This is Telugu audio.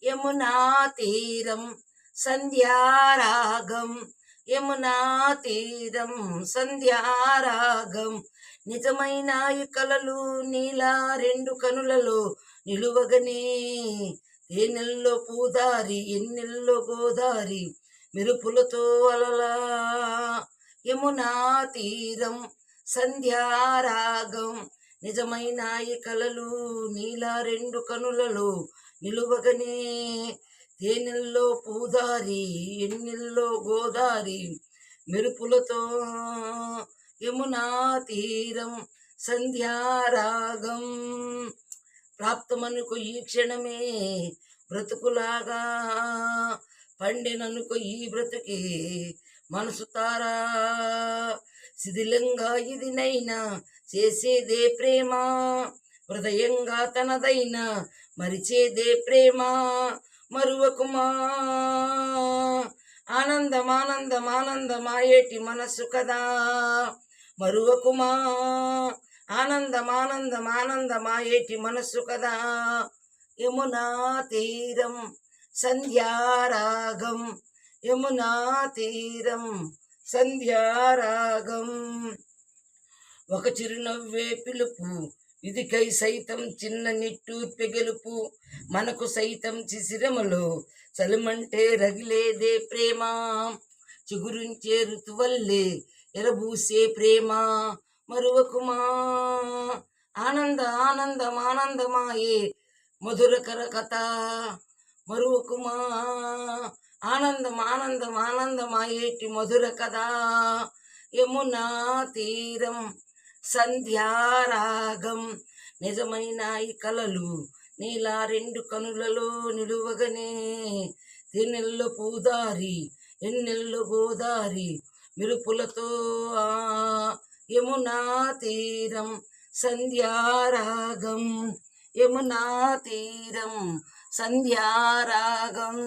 యమునా తీరం సంధ్యారాగం, యమునా తీరం సంధ్యారాగం. నిజమైన ఈ కలలు నీలా రెండు కనులలో నిలువగనే, తేనెల్లో పూదారి ఎన్నెల్లో గోదారి మెరుపులతో అలలా. యమునా తీరం సంధ్యారాగం, నిజమైన ఈ కలలు నీలా రెండు కనులలో నిలువగనే, తేనెల్లో పూదారి ఎన్నెల్లో గోదారి మెరుపులతో. యమునా తీరం సంధ్యారాగం. ప్రాప్తమనుకో ఈ క్షణమే బ్రతుకులాగా, పండిననుకో ఈ బ్రతుకి మనసు తారా. శిథిలంగా ఇది నైనా చేసేదే ప్రేమ, హృదయంగా తనదైనా మరిచేదే ప్రేమ. మరువకుమా ఆనందమానందమానందమాయేటి మనసు కదా, మరువకుమా ఆనందమానందమానందమాయేటి మనసు కదా. యమునా తీరం సంధ్యారాగం, యమునా తీరం సంధ్యారాగం. ఒక చిరునవ్వే పిలుపు విధికై సైతం చిన్న నిట్టూర్పె గెలుపు, మనకు సైతం చిసిరమలో చలిమంటే రగిలేదే ప్రేమ. చిగురించే ఋతువల్లే ఎరబూసే ప్రేమ, మరువకుమా ఆనందమానందమాయే మధురకర కథ. మరువకుమా ఆనందమాయేటి మధుర కథ. యమునా తీరం సంధ్యారాగం, నిజమైన ఈ కలలు నీలా రెండు కనులలో నిలువగనే, తేనెల్లో పూదారి ఎన్నెల్లో గోదారి మెరుపులతో. యమునా తీరం సంధ్యారాగం, యమునా తీరం సంధ్యారాగం.